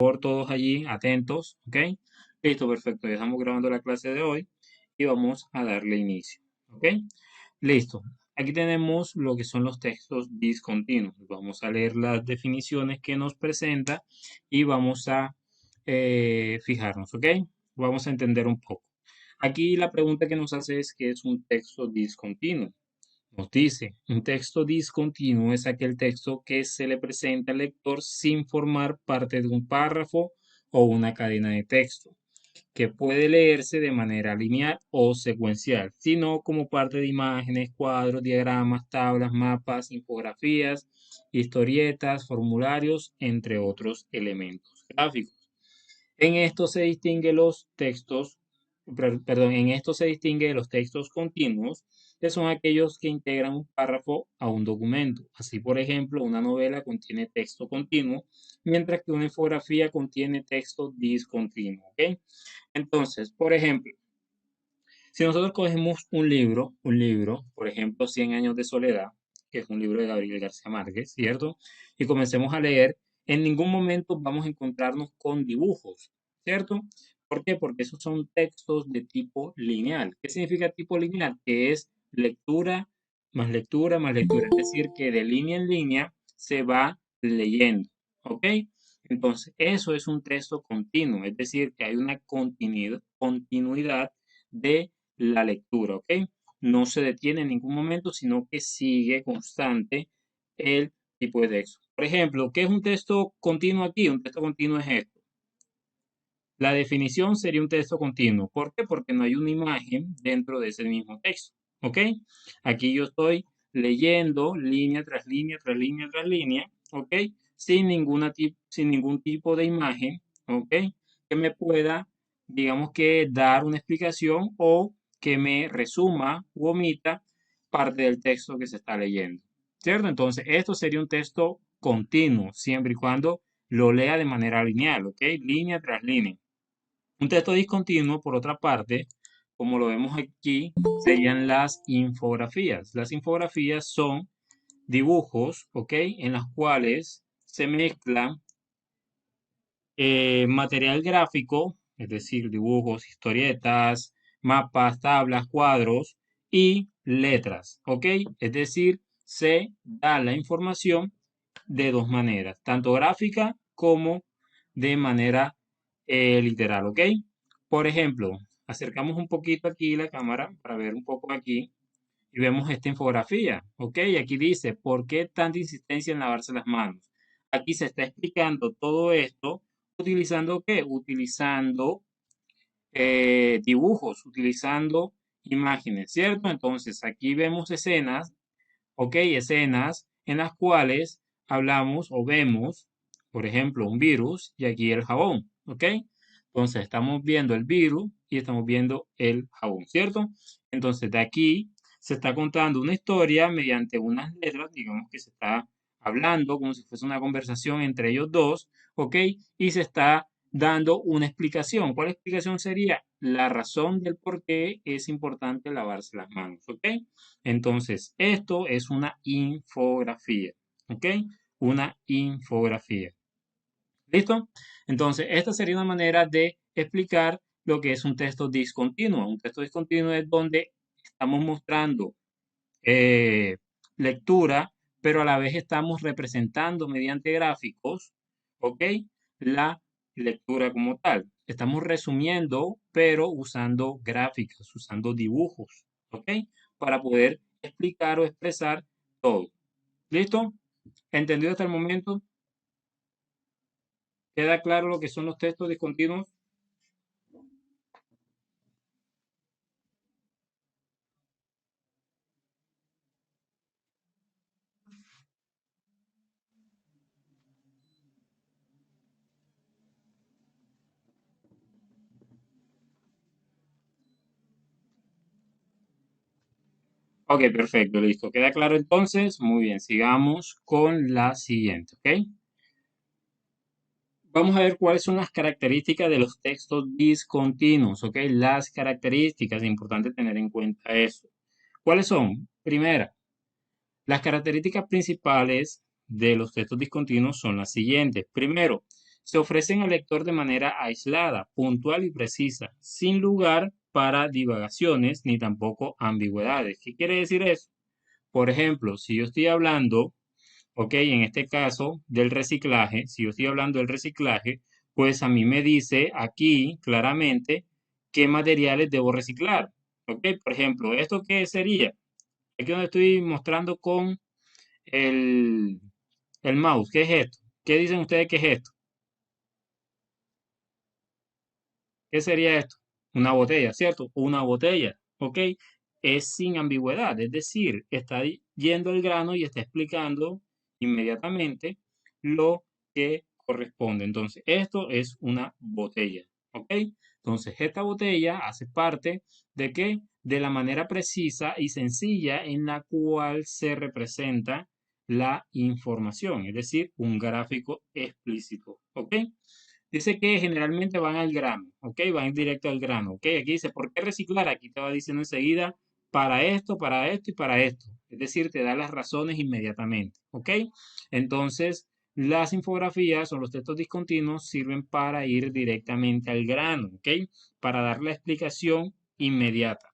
favor, todos allí atentos, ¿ok? Listo, perfecto. Ya estamos grabando la clase de hoy y vamos a darle inicio, ¿ok? Listo. Aquí tenemos lo que son los textos discontinuos. Vamos a leer las definiciones que nos presenta y vamos a fijarnos, ¿ok? Vamos a entender un poco. Aquí la pregunta que nos hace es ¿qué es un texto discontinuo? Nos dice, un texto discontinuo es aquel texto que se le presenta al lector sin formar parte de un párrafo o una cadena de texto, que puede leerse de manera lineal o secuencial, sino como parte de imágenes, cuadros, diagramas, tablas, mapas, infografías, historietas, formularios, entre otros elementos gráficos. En esto se distingue los textos, perdón, en esto se distingue de los textos continuos, que son aquellos que integran un párrafo a un documento. Así, por ejemplo, una novela contiene texto continuo, mientras que una infografía contiene texto discontinuo, ¿ok? Entonces, por ejemplo, si nosotros cogemos un libro, por ejemplo, Cien años de soledad, que es un libro de Gabriel García Márquez, ¿cierto? Y comencemos a leer, en ningún momento vamos a encontrarnos con dibujos, ¿cierto? ¿Por qué? Porque esos son textos de tipo lineal. ¿Qué significa tipo lineal? Que es lectura más lectura. Es decir, que de línea en línea se va leyendo, ¿ok? Entonces, eso es un texto continuo, es decir, que hay una continuidad de la lectura, ¿ok? No se detiene en ningún momento, sino que sigue constante el tipo de texto. Por ejemplo, ¿qué es un texto continuo aquí? Un texto continuo es esto. La definición sería un texto continuo. ¿Por qué? Porque no hay una imagen dentro de ese mismo texto, ¿ok? Aquí yo estoy leyendo línea tras línea, tras línea, tras línea, ¿ok? Sin ningún tipo de imagen, ¿ok? Que me pueda, digamos que, dar una explicación o que me resuma u omita parte del texto que se está leyendo, ¿cierto? Entonces, esto sería un texto continuo, siempre y cuando lo lea de manera lineal, ¿ok? Línea tras línea. Un texto discontinuo, por otra parte, como lo vemos aquí, serían las infografías. Las infografías son dibujos, ¿ok? En las cuales se mezclan material gráfico, es decir, dibujos, historietas, mapas, tablas, cuadros y letras, ¿ok? Es decir, se da la información de dos maneras, tanto gráfica como de manera literal, ¿ok? Por ejemplo, acercamos un poquito aquí la cámara para ver un poco aquí y vemos esta infografía, ¿ok? Aquí dice, ¿por qué tanta insistencia en lavarse las manos? Aquí se está explicando todo esto utilizando ¿qué? Utilizando dibujos, utilizando imágenes, ¿cierto? Entonces aquí vemos escenas, ¿ok? Escenas en las cuales hablamos o vemos, por ejemplo, un virus y aquí el jabón, ¿ok? Entonces estamos viendo el virus y estamos viendo el jabón, ¿cierto? Entonces de aquí se está contando una historia mediante unas letras, digamos que se está hablando como si fuese una conversación entre ellos dos, ¿ok? Y se está dando una explicación. ¿Cuál explicación sería? La razón del por qué es importante lavarse las manos, ¿ok? Entonces, esto es una infografía, ¿ok? Una infografía. ¿Listo? Entonces, esta sería una manera de explicar lo que es un texto discontinuo. Un texto discontinuo es donde estamos mostrando eh, lectura, pero a la vez estamos representando mediante gráficos, ¿ok? La lectura como tal. Estamos resumiendo, pero usando gráficos, usando dibujos, ¿ok? Para poder explicar o expresar todo. ¿Listo? ¿Entendido hasta el momento? ¿Queda claro lo que son los textos discontinuos? Ok, perfecto, listo. ¿Queda claro entonces? Muy bien, sigamos con la siguiente, ¿ok? Vamos a ver cuáles son las características de los textos discontinuos, ¿ok? Las características, es importante tener en cuenta eso. ¿Cuáles son? Primera, las características principales de los textos discontinuos son las siguientes. Primero, se ofrecen al lector de manera aislada, puntual y precisa, sin lugar para divagaciones ni tampoco ambigüedades. ¿Qué quiere decir eso? Por ejemplo, si yo estoy hablando, ok, en este caso del reciclaje, si yo estoy hablando del reciclaje, pues a mí me dice aquí claramente qué materiales debo reciclar. Ok, por ejemplo, ¿esto qué sería? Aquí donde estoy mostrando con el, el mouse, ¿qué es esto? ¿Qué dicen ustedes que es esto? ¿Qué sería esto? Una botella, ¿cierto? Una botella, ¿ok? Es sin ambigüedad, es decir, está yendo al grano y está explicando inmediatamente lo que corresponde. Entonces, esto es una botella, ¿ok? Entonces, esta botella hace parte de qué? De la manera precisa y sencilla en la cual se representa la información, es decir, un gráfico explícito, ¿ok? Dice que generalmente van al grano, ¿ok? Van directo al grano, ¿ok? Aquí dice, ¿por qué reciclar? Aquí te va diciendo enseguida, para esto y para esto. Es decir, te da las razones inmediatamente, ¿ok? Entonces, las infografías o los textos discontinuos sirven para ir directamente al grano, ¿ok? Para dar la explicación inmediata.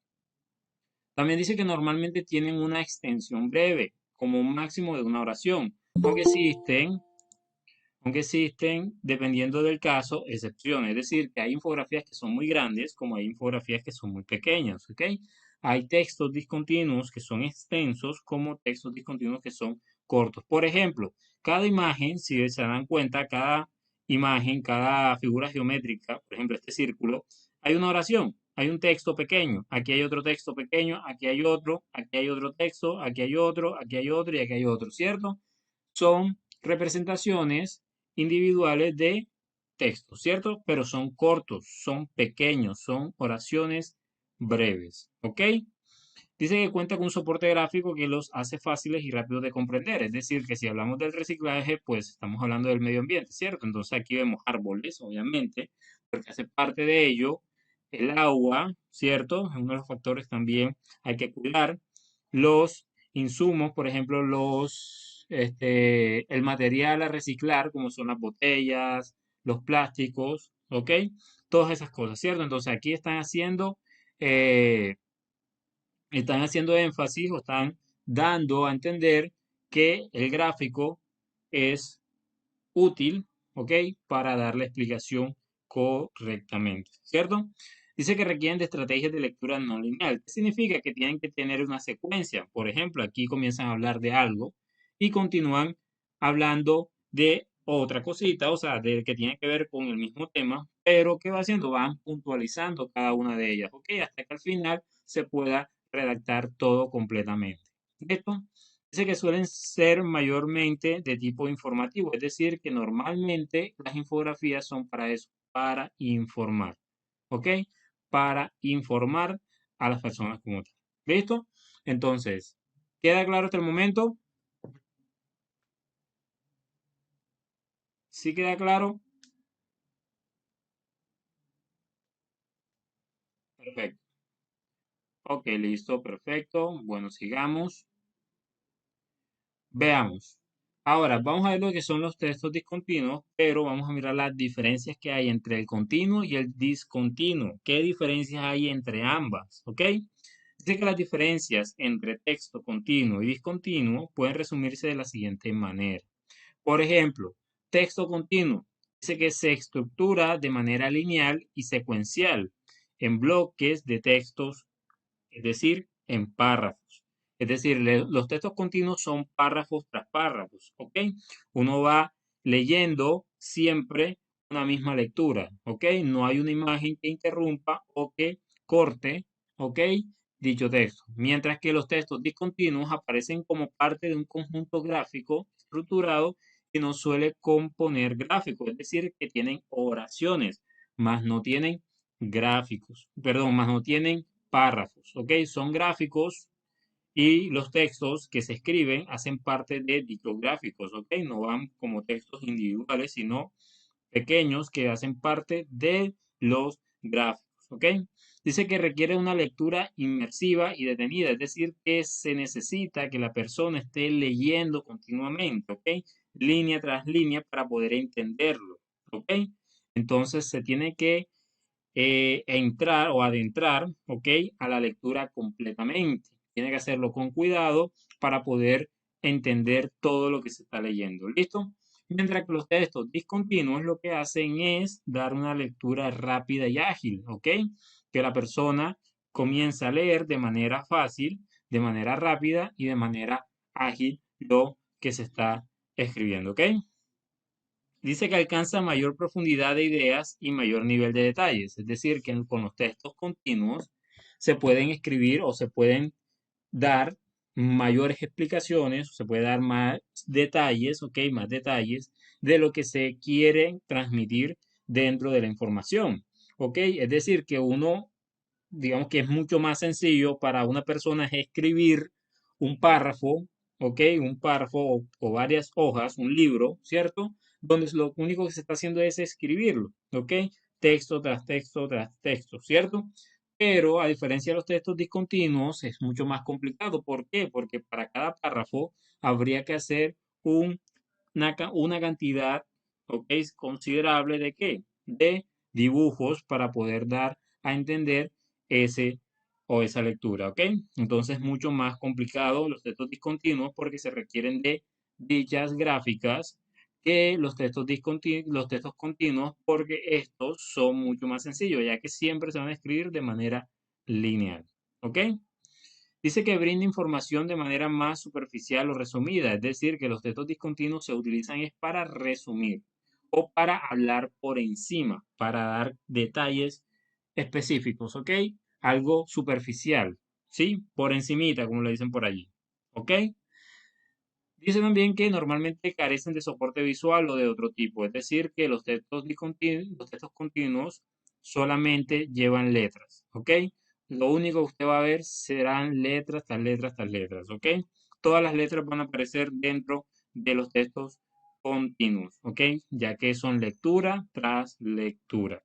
También dice que normalmente tienen una extensión breve, como un máximo de una oración, aunque existen, dependiendo del caso, excepciones. Es decir, que hay infografías que son muy grandes, como hay infografías que son muy pequeñas, ¿ok? Hay textos discontinuos que son extensos, como textos discontinuos que son cortos. Por ejemplo, cada imagen, si se dan cuenta, cada imagen, cada figura geométrica, por ejemplo, este círculo, hay una oración, hay un texto pequeño, aquí hay otro texto pequeño, aquí hay otro texto, aquí hay otro y aquí hay otro, ¿cierto? Son representaciones individuales de texto, ¿cierto? Pero son cortos, son pequeños, son oraciones breves, ¿ok? Dice que cuenta con un soporte gráfico que los hace fáciles y rápidos de comprender. Es decir, que si hablamos del reciclaje, pues estamos hablando del medio ambiente, ¿cierto? Entonces aquí vemos árboles, obviamente, porque hace parte de ello el agua, ¿cierto? Es uno de los factores también hay que cuidar. Los insumos, por ejemplo, el material a reciclar, como son las botellas, los plásticos, ¿ok? Todas esas cosas, ¿cierto? Entonces aquí eh, están haciendo énfasis o están dando a entender que el gráfico es útil, ¿ok? Para dar la explicación correctamente, ¿cierto? Dice que requieren de estrategias de lectura no lineal. ¿Qué significa? Que tienen que tener una secuencia. Por ejemplo, aquí comienzan a hablar de algo y continúan hablando de otra cosita, o sea, de que tiene que ver con el mismo tema, pero ¿qué va haciendo? Van puntualizando cada una de ellas, ¿ok? Hasta que al final se pueda redactar todo completamente. ¿Esto? Dice que suelen ser mayormente de tipo informativo, es decir, que normalmente las infografías son para eso, para informar, ¿ok? Para informar a las personas como tal. ¿Listo? Entonces, ¿queda claro hasta el momento? ¿Sí queda claro? Perfecto. Ok, listo, perfecto. Bueno, sigamos. Veamos. Ahora, vamos a ver lo que son los textos discontinuos, pero vamos a mirar las diferencias que hay entre el continuo y el discontinuo. ¿Qué diferencias hay entre ambas? ¿Ok? Dice que las diferencias entre texto continuo y discontinuo pueden resumirse de la siguiente manera. Por ejemplo, texto continuo. Dice que se estructura de manera lineal y secuencial en bloques de textos, es decir, en párrafos. Es decir, los textos continuos son párrafos tras párrafos, ¿ok? Uno va leyendo siempre una misma lectura, ¿ok? No hay una imagen que interrumpa o que corte, ¿ok? Dicho texto. Mientras que los textos discontinuos aparecen como parte de un conjunto gráfico estructurado que no suele componer gráficos, es decir, que tienen oraciones, más no tienen gráficos, perdón, más no tienen párrafos, ¿ok? Son gráficos y los textos que se escriben hacen parte de dichos gráficos, ¿ok? No van como textos individuales, sino pequeños que hacen parte de los gráficos, ¿ok? Dice que requiere una lectura inmersiva y detenida, es decir, que se necesita que la persona esté leyendo continuamente, ¿ok? Línea tras línea para poder entenderlo. ¿ok? Entonces se tiene que entrar o adentrar, ¿ok? A la lectura completamente. Tiene que hacerlo con cuidado para poder entender todo lo que se está leyendo. ¿Listo? Mientras que los textos discontinuos lo que hacen es dar una lectura rápida y ágil, ¿ok? Que la persona comienza a leer de manera fácil, de manera rápida y de manera ágil lo que se está escribiendo, ¿ok? Dice que alcanza mayor profundidad de ideas y mayor nivel de detalles, es decir, que con los textos continuos se pueden escribir o se pueden dar mayores explicaciones, se puede dar más detalles, ¿ok? Más detalles de lo que se quiere transmitir dentro de la información, ¿ok? Es decir, que uno, digamos que es mucho más sencillo para una persona escribir un párrafo, ¿ok? Un párrafo o varias hojas, un libro, ¿cierto? Donde lo único que se está haciendo es escribirlo, ¿ok? Texto tras texto tras texto, ¿cierto? Pero a diferencia de los textos discontinuos, es mucho más complicado. ¿Por qué? Porque para cada párrafo habría que hacer un, una cantidad, ¿ok? Considerable de qué? De dibujos para poder dar a entender ese o esa lectura, ¿ok? Entonces es mucho más complicado los textos discontinuos porque se requieren de dichas gráficas que los textos continuos porque estos son mucho más sencillos, ya que siempre se van a escribir de manera lineal, ¿ok? Dice que brinda información de manera más superficial o resumida, es decir, que los textos discontinuos se utilizan es para resumir o para hablar por encima, para dar detalles específicos, ¿ok? Algo superficial, ¿sí? Por encimita, como le dicen por allí, ¿ok? Dice también que normalmente carecen de soporte visual o de otro tipo, es decir, que los textos continuos solamente llevan letras, ¿ok? Lo único que usted va a ver serán letras tras letras tras letras, ¿ok? Todas las letras van a aparecer dentro de los textos continuos, ¿ok? Ya que son lectura tras lectura.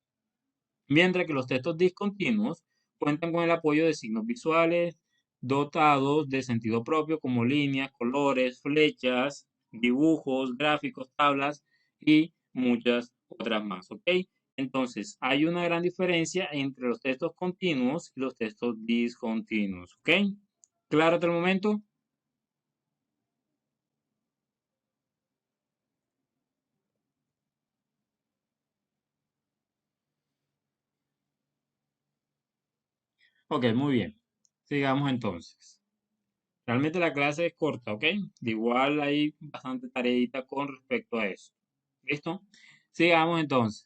Mientras que los textos discontinuos cuentan con el apoyo de signos visuales dotados de sentido propio como líneas, colores, flechas, dibujos, gráficos, tablas y muchas otras más, ¿ok? Entonces, hay una gran diferencia entre los textos continuos y los textos discontinuos, ¿ok? ¿Claro hasta el momento? Ok, muy bien. Sigamos entonces. Realmente la clase es corta, ¿ok? De igual hay bastante tareita con respecto a eso. ¿Listo? Sigamos entonces.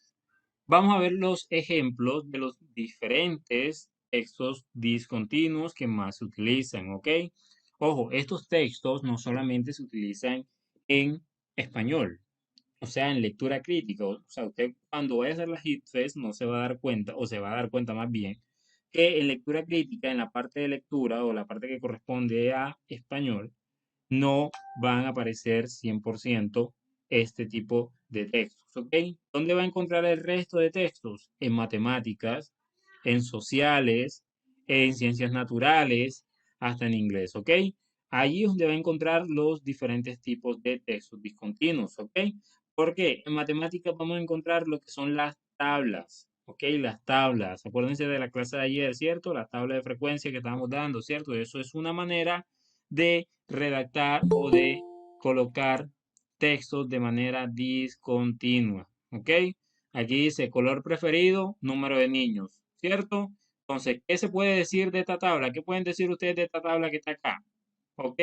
Vamos a ver los ejemplos de los diferentes textos discontinuos que más se utilizan, ¿ok? Ojo, estos textos no solamente se utilizan en español, o sea, en lectura crítica. O sea, usted cuando vaya a hacer la HitFest no se va a dar cuenta, o se va a dar cuenta más bien, que en lectura crítica, en la parte de lectura o la parte que corresponde a español, no van a aparecer 100% este tipo de textos, ¿ok? ¿Dónde va a encontrar el resto de textos? En matemáticas, en sociales, en ciencias naturales, hasta en inglés, ¿ok? Allí es donde va a encontrar los diferentes tipos de textos discontinuos, ¿ok? Porque en matemáticas vamos a encontrar lo que son las tablas, ¿ok? Las tablas. Acuérdense de la clase de ayer, ¿cierto? La tabla de frecuencia que estábamos dando, ¿cierto? Eso es una manera de redactar o de colocar textos de manera discontinua, ¿ok? Aquí dice color preferido, número de niños, ¿cierto? Entonces, ¿qué se puede decir de esta tabla? ¿Qué pueden decir ustedes de esta tabla que está acá? ¿Ok?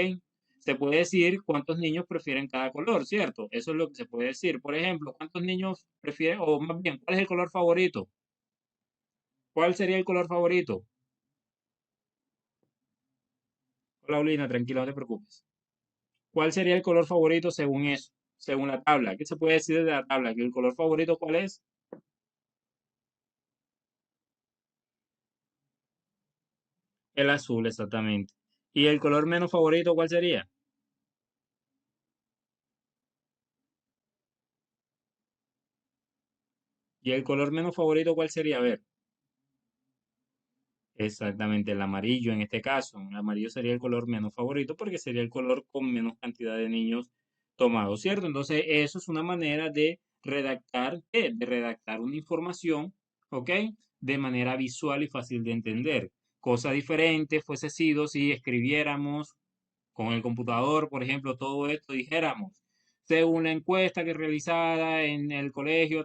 Se puede decir cuántos niños prefieren cada color, ¿cierto? Eso es lo que se puede decir. Por ejemplo, ¿cuántos niños prefieren, o más bien, cuál es el color favorito? ¿Cuál sería el color favorito? Hola, Paulina, tranquila, no te preocupes. ¿Cuál sería el color favorito según eso? Según la tabla. ¿Qué se puede decir de la tabla? ¿Que el color favorito cuál es? El azul, exactamente. ¿Y el color menos favorito cuál sería? ¿Y el color menos favorito cuál sería? A ver. Exactamente, el amarillo en este caso. El amarillo sería el color menos favorito porque sería el color con menos cantidad de niños tomados, ¿cierto? Entonces, eso es una manera de redactar, ¿qué? De redactar una información, ¿ok? De manera visual y fácil de entender. Cosa diferente fuese sido si escribiéramos con el computador, por ejemplo, todo esto, dijéramos, según la encuesta que realizada en el colegio,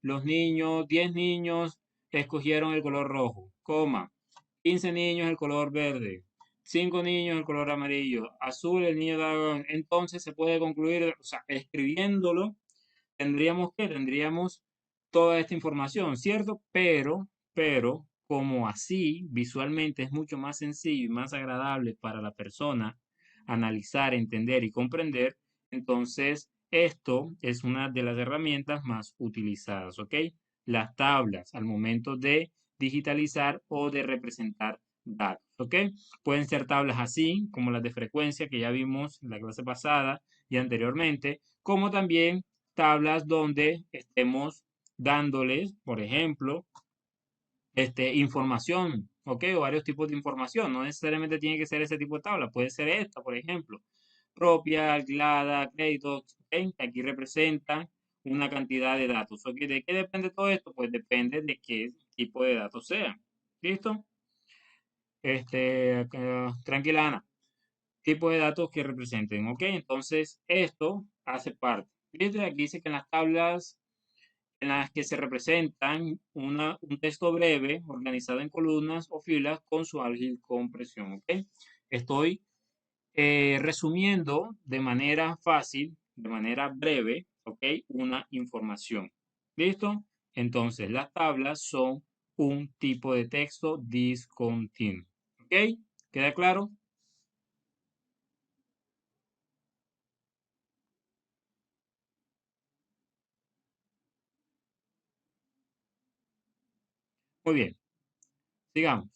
los niños, 10 niños escogieron el color rojo, coma, 15 niños el color verde, 5 niños el color amarillo, azul el niño dragón. Entonces se puede concluir, o sea, escribiéndolo, tendríamos toda esta información, ¿cierto? Pero, como así visualmente es mucho más sencillo y más agradable para la persona analizar, entender y comprender, entonces esto es una de las herramientas más utilizadas, ¿ok? Las tablas al momento de digitalizar o de representar datos, ¿ok? Pueden ser tablas así, como las de frecuencia que ya vimos en la clase pasada y anteriormente, como también tablas donde estemos dándoles, por ejemplo, información, ¿ok? O varios tipos de información. No necesariamente tiene que ser ese tipo de tabla, puede ser esta, por ejemplo, propia, alquilada, créditos, ¿ok? Aquí representan una cantidad de datos, ¿ok? ¿De qué depende todo esto? Pues depende de qué tipo de datos sea. ¿Listo? Tranquila, Ana. Tipo de datos que representen, ¿ok? Entonces, esto hace parte. ¿Listo? Aquí dice que en las tablas en las que se representan un texto breve organizado en columnas o filas con su ágil compresión. ¿Ok? Estoy resumiendo de manera fácil, de manera breve, ¿ok? Una información. ¿Listo? Entonces, las tablas son un tipo de texto discontinuo. ¿Ok? ¿Queda claro? Muy bien, sigamos.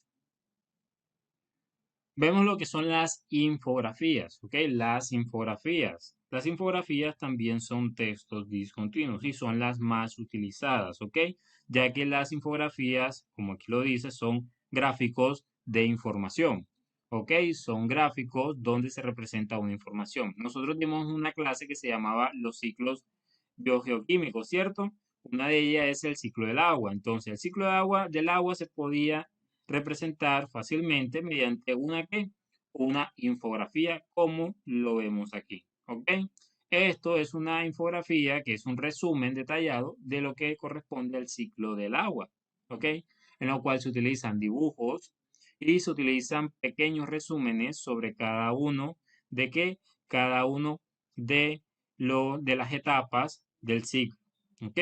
Vemos lo que son las infografías, ¿ok? Las infografías. Las infografías también son textos discontinuos y son las más utilizadas, ¿ok? Ya que las infografías, como aquí lo dice, son gráficos de información, ¿ok? Son gráficos donde se representa una información. Nosotros dimos una clase que se llamaba los ciclos biogeoquímicos, ¿cierto? Una de ellas es el ciclo del agua. Entonces, el ciclo del agua se podía representar fácilmente mediante una infografía, como lo vemos aquí. ¿Ok? Esto es una infografía que es un resumen detallado de lo que corresponde al ciclo del agua. ¿Ok? En lo cual se utilizan dibujos y se utilizan pequeños resúmenes sobre cada uno de qué, cada uno de las etapas del ciclo. ¿Ok?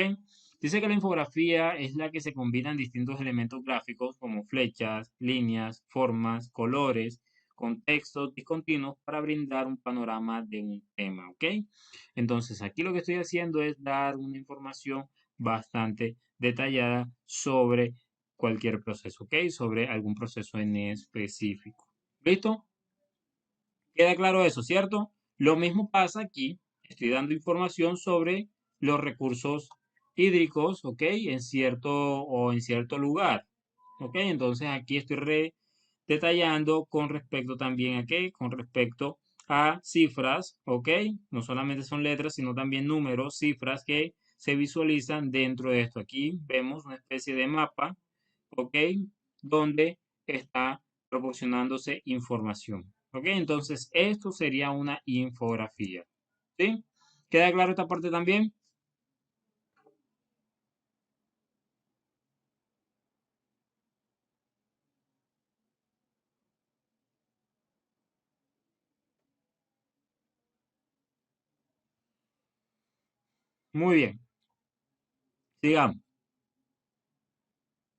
Dice que la infografía es la que se combinan distintos elementos gráficos como flechas, líneas, formas, colores, contextos discontinuos para brindar un panorama de un tema, ¿ok? Entonces, aquí lo que estoy haciendo es dar una información bastante detallada sobre cualquier proceso, ¿ok? Sobre algún proceso en específico. ¿Listo? Queda claro eso, ¿cierto? Lo mismo pasa aquí. Estoy dando información sobre los recursos hídricos, ¿ok? En cierto lugar, ¿ok? Entonces aquí estoy detallando con respecto también a qué, con respecto a cifras, ¿ok? No solamente son letras, sino también números, cifras que se visualizan dentro de esto. Aquí vemos una especie de mapa, ¿ok? Donde está proporcionándose información. ¿Ok? Entonces, esto sería una infografía. ¿Sí? ¿Queda claro esta parte también? Muy bien. Sigamos.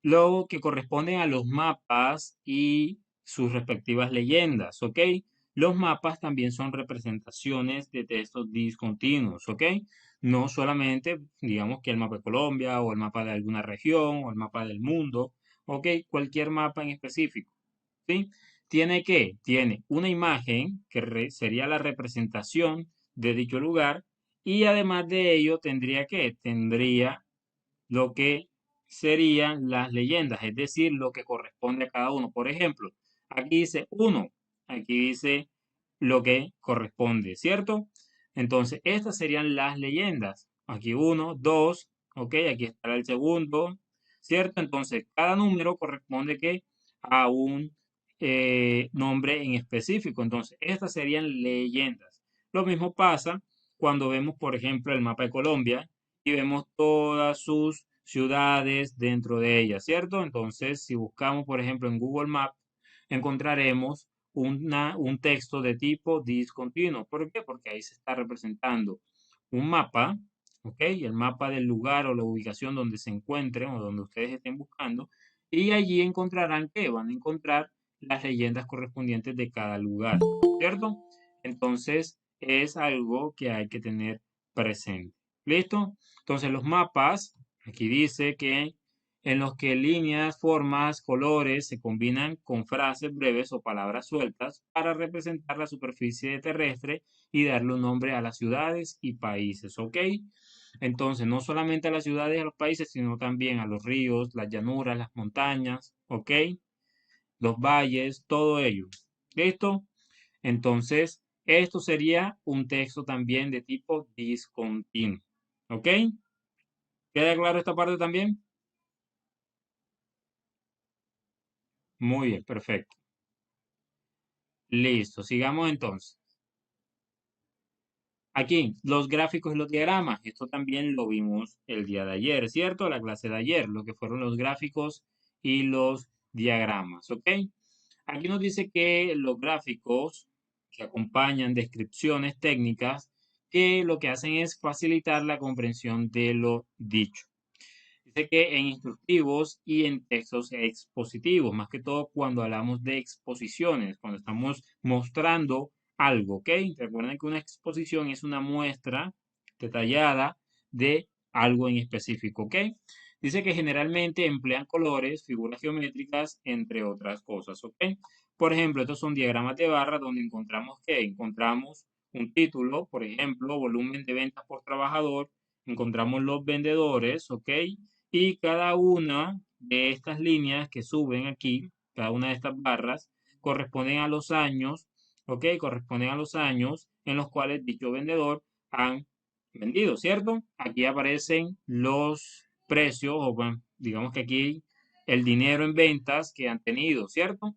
Lo que corresponde a los mapas y sus respectivas leyendas, ¿ok? Los mapas también son representaciones de textos discontinuos, ¿ok? No solamente, digamos que el mapa de Colombia o el mapa de alguna región o el mapa del mundo, ¿ok? Cualquier mapa en específico, ¿sí? Tiene una imagen que sería la representación de dicho lugar y además de ello tendría lo que serían las leyendas, es decir, lo que corresponde a cada uno. Por ejemplo, aquí dice uno, aquí dice lo que corresponde, ¿cierto? Entonces, estas serían las leyendas. aquí uno, dos, ok, aquí estará el segundo, ¿cierto? Entonces, cada número corresponde que a un nombre en específico. Entonces, estas serían leyendas. Lo mismo pasa cuando vemos, por ejemplo, el mapa de Colombia y vemos todas sus ciudades dentro de ellas, ¿cierto? Entonces, si buscamos, por ejemplo, en Google Maps, encontraremos un texto de tipo discontinuo. ¿Por qué? Porque ahí se está representando un mapa, ¿ok? El mapa del lugar o la ubicación donde se encuentren o donde ustedes estén buscando. Y allí encontrarán que van a encontrar las leyendas correspondientes de cada lugar, ¿cierto? Entonces, es algo que hay que tener presente. ¿Listo? Entonces, los mapas, aquí dice que en los que líneas, formas, colores se combinan con frases breves o palabras sueltas para representar la superficie terrestre y darle un nombre a las ciudades y países, ¿ok? Entonces, no solamente a las ciudades y a los países, sino también a los ríos, las llanuras, las montañas, ¿ok? Los valles, todo ello. ¿Listo? Entonces, esto sería un texto también de tipo discontinuo, ¿ok? ¿Queda claro esta parte también? Muy bien, perfecto. Listo, sigamos entonces. Aquí, los gráficos y los diagramas. Esto también lo vimos el día de ayer, ¿cierto? La clase de ayer, lo que fueron los gráficos y los diagramas, ¿ok? Aquí nos dice que los gráficos que acompañan descripciones técnicas que lo que hacen es facilitar la comprensión de lo dicho. Dice que en instructivos y en textos expositivos, más que todo cuando hablamos de exposiciones, cuando estamos mostrando algo, ¿ok? Recuerden que una exposición es una muestra detallada de algo en específico, ¿ok? Dice que generalmente emplean colores, figuras geométricas, entre otras cosas, ¿ok? Por ejemplo, estos son diagramas de barra donde encontramos que encontramos un título, por ejemplo, volumen de ventas por trabajador, encontramos los vendedores, ¿ok? Y cada una de estas líneas que suben aquí, cada una de estas barras, corresponden a los años, ¿ok? Corresponden a los años en los cuales dicho vendedor han vendido, ¿cierto? Aquí aparecen los precios, o bueno, digamos que aquí el dinero en ventas que han tenido, ¿cierto?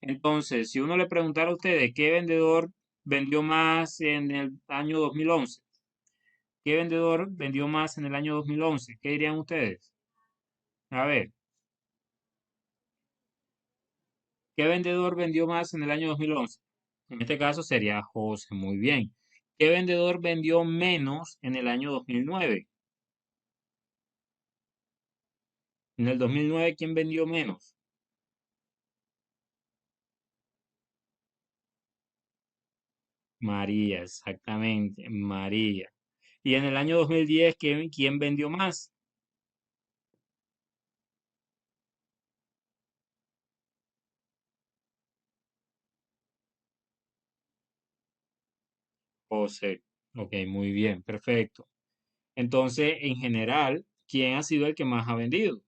Entonces, si uno le preguntara a ustedes qué vendedor vendió más en el año 2011, ¿qué vendedor vendió más en el año 2011? ¿Qué dirían ustedes? A ver, ¿qué vendedor vendió más en el año 2011? En este caso sería José, muy bien. ¿Qué vendedor vendió menos en el año 2009? En el 2009, ¿quién vendió menos? María, exactamente, María. Y en el año 2010, ¿quién vendió más? José. Ok, muy bien, perfecto. Entonces, en general, ¿quién ha sido el que más ha vendido?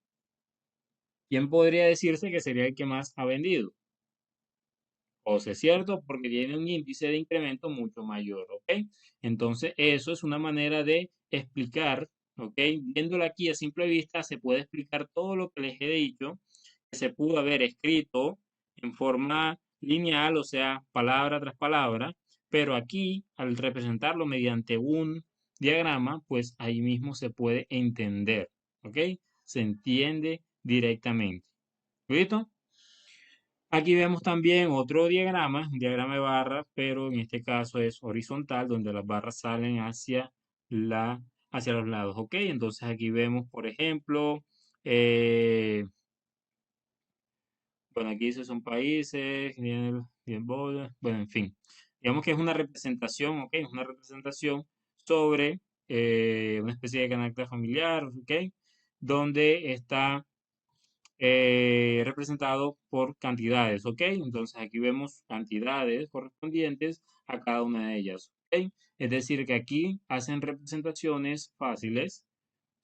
¿Quién podría decirse que sería el que más ha vendido? José, ¿cierto? Porque tiene un índice de incremento mucho mayor, ¿ok? Entonces, eso es una manera de explicar, ¿ok? Viéndolo aquí a simple vista, se puede explicar todo lo que les he dicho, que se pudo haber escrito en forma lineal, o sea, palabra tras palabra, pero aquí, al representarlo mediante un diagrama, pues ahí mismo se puede entender, ¿ok? Se entiende directamente. ¿Listo? Aquí vemos también otro diagrama, un diagrama de barras, pero en este caso es horizontal, donde las barras salen hacia los lados. Ok, entonces aquí vemos, por ejemplo, eh, bueno, aquí dice son países, bueno, en fin. Digamos que es una representación, ok, es una representación sobre una especie de carácter familiar, ok, donde está representado por cantidades, ¿ok? Entonces aquí vemos cantidades correspondientes a cada una de ellas, ¿ok? Es decir, que aquí hacen representaciones fáciles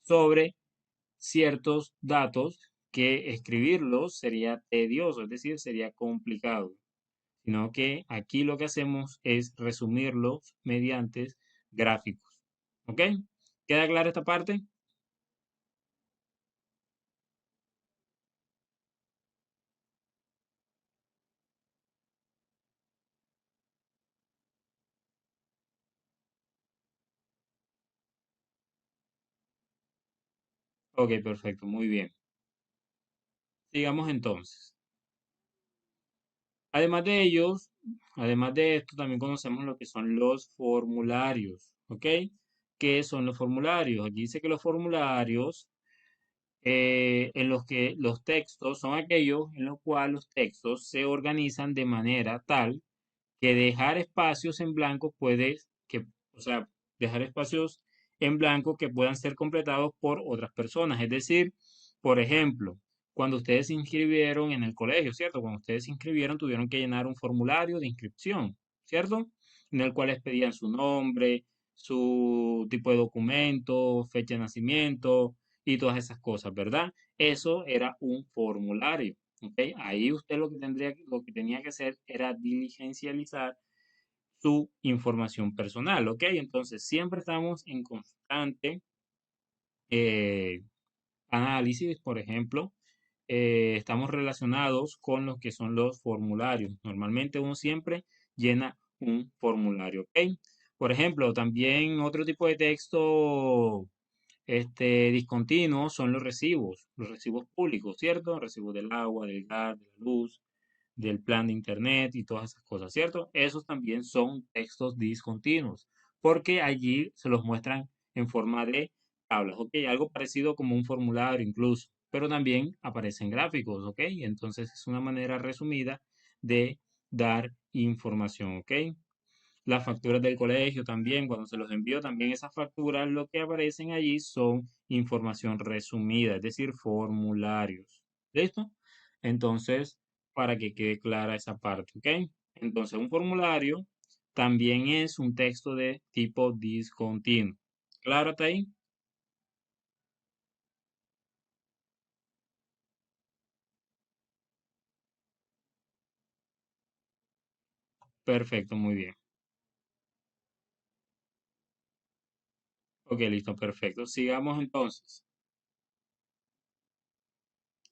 sobre ciertos datos que escribirlos sería tedioso, es decir, sería complicado, sino que aquí lo que hacemos es resumirlos mediante gráficos, ¿ok? ¿Queda clara esta parte? Ok, perfecto, muy bien. Sigamos entonces. Además de ellos, además de esto, también conocemos lo que son los formularios, ¿ok? ¿Qué son los formularios? Aquí dice que los formularios en los que los textos son aquellos en los cuales los textos se organizan de manera tal que dejar espacios en blanco o sea, dejar espacios en blanco que puedan ser completados por otras personas. Es decir, por ejemplo, cuando ustedes se inscribieron en el colegio, ¿cierto? Cuando ustedes se inscribieron, tuvieron que llenar un formulario de inscripción, ¿cierto? En el cual les pedían su nombre, su tipo de documento, fecha de nacimiento y todas esas cosas, ¿verdad? Eso era un formulario. ¿Ok? Ahí usted lo que tenía que hacer era diligencializar su información personal, ¿ok? Entonces siempre estamos en constante eh, análisis, por ejemplo, estamos relacionados con lo que son los formularios. Normalmente uno siempre llena un formulario, ¿ok? Por ejemplo, también otro tipo de texto discontinuos son los recibos públicos, ¿cierto? Recibos del agua, del gas, de la luz, del plan de internet y todas esas cosas, ¿cierto? Esos también son textos discontinuos, porque allí se los muestran en forma de tablas, ¿ok? Algo parecido como un formulario incluso, pero también aparecen gráficos, ¿ok? Entonces es una manera resumida de dar información, ¿ok? Las facturas del colegio también, cuando se los envío, también esas facturas, lo que aparecen allí son información resumida, es decir, formularios. ¿Listo? Entonces, para que quede clara esa parte, ¿ok? Entonces, un formulario también es un texto de tipo discontinuo. ¿Claro hasta ahí? Perfecto, muy bien. Ok, listo, perfecto. Sigamos entonces.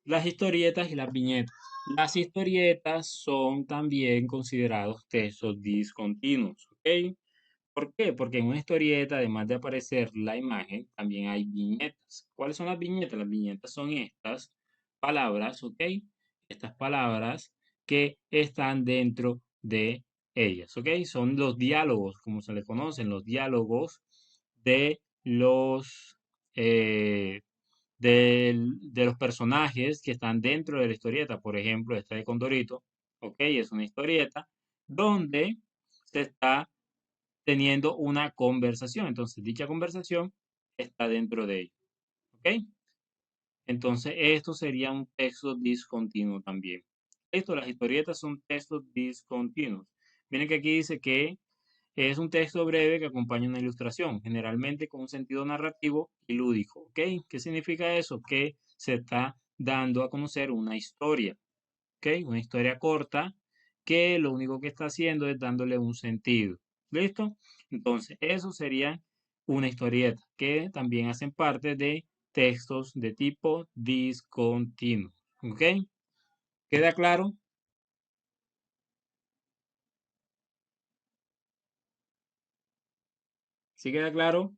Las historietas y las viñetas. Las historietas son también considerados textos discontinuos, ¿ok? ¿Por qué? Porque en una historieta, además de aparecer la imagen, también hay viñetas. ¿Cuáles son las viñetas? Las viñetas son estas palabras, ¿ok? Estas palabras que están dentro de ellas, ¿ok? Son los diálogos, como se le conocen, los diálogos de eh, de los personajes que están dentro de la historieta. Por ejemplo, esta de Condorito, ¿ok? Es una historieta donde se está teniendo una conversación. Entonces, dicha conversación está dentro de ella, ¿ok? Entonces, esto sería un texto discontinuo también. Esto, las historietas son textos discontinuos. Miren que aquí dice que es un texto breve que acompaña una ilustración, generalmente con un sentido narrativo y lúdico. ¿Ok? ¿Qué significa eso? Que se está dando a conocer una historia. ¿Ok? Una historia corta que lo único que está haciendo es dándole un sentido. ¿Listo? Entonces, eso sería una historieta que también hacen parte de textos de tipo discontinuo. ¿Ok? ¿Queda claro? ¿Sí queda claro?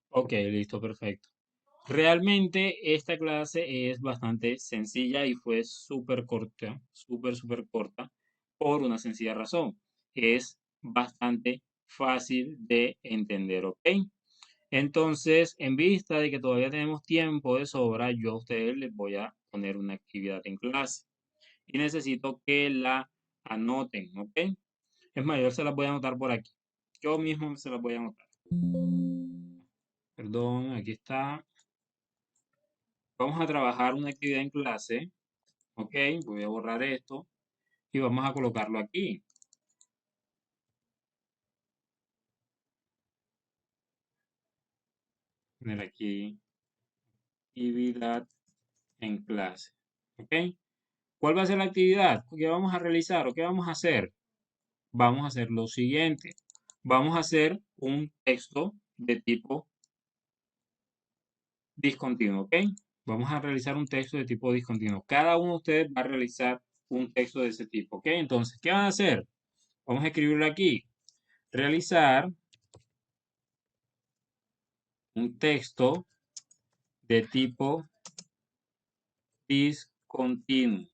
Ok, listo, perfecto. Realmente esta clase es bastante sencilla y fue súper corta, súper corta, por una sencilla razón. Es bastante fácil de entender, ¿ok? Entonces, en vista de que todavía tenemos tiempo de sobra, yo a ustedes les voy a poner una actividad en clase y necesito que la anoten, ¿ok? Es más, yo se las voy a anotar por aquí. Yo mismo se las voy a anotar. Perdón, aquí está. Vamos a trabajar una actividad en clase. Ok, voy a borrar esto y vamos a colocarlo aquí. Poner aquí actividad en clase. Ok, ¿cuál va a ser la actividad que vamos a realizar o qué vamos a hacer? Vamos a hacer lo siguiente. vamos a hacer un texto de tipo discontinuo, ¿ok? Vamos a realizar un texto de tipo discontinuo. Cada uno de ustedes va a realizar un texto de ese tipo, ¿ok? Entonces, ¿qué van a hacer? Vamos a escribirlo aquí. Realizar un texto de tipo discontinuo.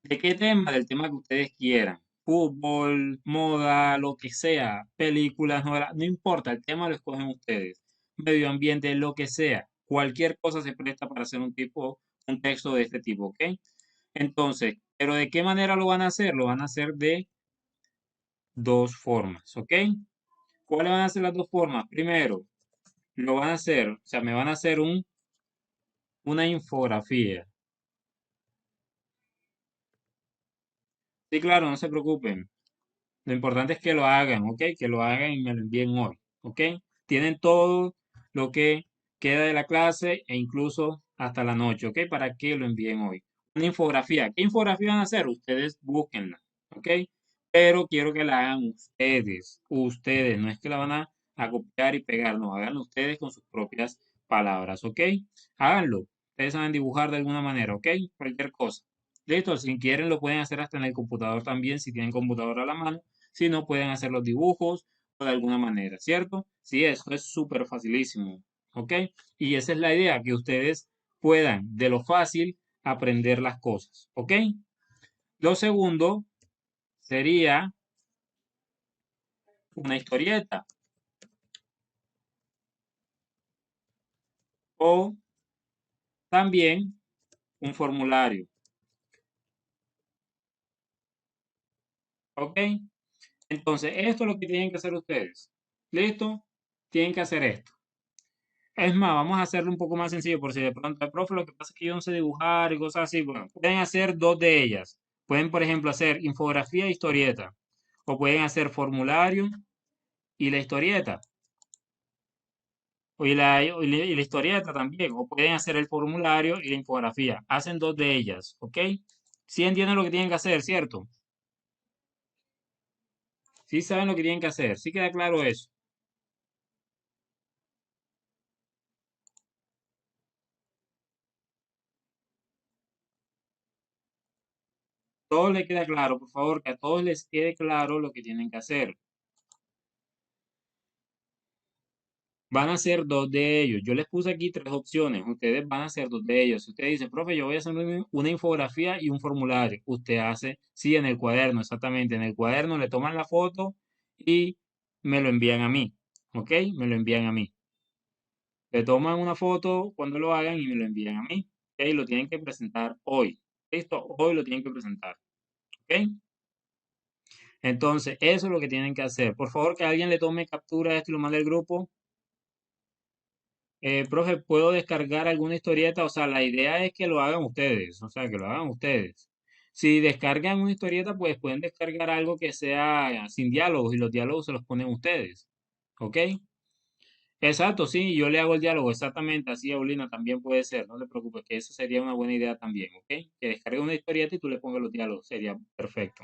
¿De qué tema? Del tema que ustedes quieran. Fútbol, moda, lo que sea, películas, novelas, no importa, el tema lo escogen ustedes. Medio ambiente, lo que sea. Cualquier cosa se presta para hacer un texto de este tipo, ¿ok? Entonces, ¿pero de qué manera lo van a hacer? Lo van a hacer de dos formas, ¿ok? ¿Cuáles van a ser las dos formas? Primero, lo van a hacer, o sea, me van a hacer una infografía. Sí, claro, no se preocupen. Lo importante es que lo hagan, ¿ok? Que lo hagan y me lo envíen hoy, ¿ok? Tienen todo lo que queda de la clase e incluso hasta la noche, ¿ok? Para que lo envíen hoy. Una infografía. ¿Qué infografía van a hacer? Ustedes búsquenla, ¿ok? Pero quiero que la hagan ustedes, ustedes, no es que la van a copiar y pegar, no, háganlo ustedes con sus propias palabras, ¿ok? Háganlo. Ustedes saben dibujar de alguna manera, ¿ok? Cualquier cosa. Listo, si quieren lo pueden hacer hasta en el computador también, si tienen computador a la mano. Si no, pueden hacer los dibujos o de alguna manera, ¿cierto? Sí, eso es súper facilísimo, ¿ok? Y esa es la idea, que ustedes puedan de lo fácil aprender las cosas, ¿ok? Lo segundo sería una historieta o también un formulario, ¿ok? Entonces, esto es lo que tienen que hacer ustedes. ¿Listo? Tienen que hacer esto. Es más, vamos a hacerlo un poco más sencillo por si de pronto, profe, lo que pasa es que yo no sé dibujar y cosas así. Bueno, pueden hacer dos de ellas. Pueden, por ejemplo, hacer infografía e historieta. O pueden hacer formulario y la historieta. Y la historieta también. O pueden hacer el formulario y la infografía. Hacen dos de ellas, ¿ok? Sí entienden lo que tienen que hacer, ¿cierto? Sí saben lo que tienen que hacer. Sí queda claro eso. Todo les queda claro, por favor, que a todos les quede claro lo que tienen que hacer. Van a ser dos de ellos. Yo les puse aquí tres opciones. Ustedes van a hacer dos de ellos. Si usted dice, profe, yo voy a hacer una infografía y un formulario. Usted hace, sí, en el cuaderno, exactamente. En el cuaderno le toman la foto y me lo envían a mí. ¿Ok? Me lo envían a mí. Le toman una foto cuando lo hagan y me lo envían a mí. ¿Ok? Lo tienen que presentar hoy. ¿Listo? Hoy lo tienen que presentar. ¿Ok? Entonces, eso es lo que tienen que hacer. Por favor, que alguien le tome captura de esto y lo mande al grupo. Profe, ¿puedo descargar alguna historieta? O sea, la idea es que lo hagan ustedes, o sea, que lo hagan ustedes. Si descargan una historieta, pues pueden descargar algo que sea sin diálogos y los diálogos se los ponen ustedes. ¿Ok? Exacto, sí, yo le hago el diálogo, exactamente, así, Aulina, también puede ser, no te preocupes, que eso sería una buena idea también, ¿ok? Que descargue una historieta y tú le pongas los diálogos, sería perfecto.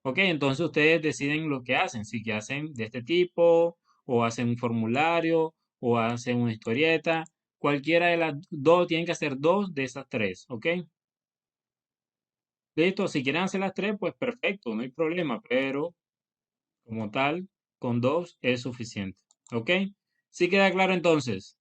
Ok, entonces ustedes deciden lo que hacen, si que hacen de este tipo, o hacen un formulario, o hacen una historieta, cualquiera de las dos, tienen que hacer dos de esas tres, ¿ok? Listo, si quieren hacer las tres, pues perfecto, no hay problema, pero como tal, con dos es suficiente, ¿ok? ¿Sí queda claro entonces?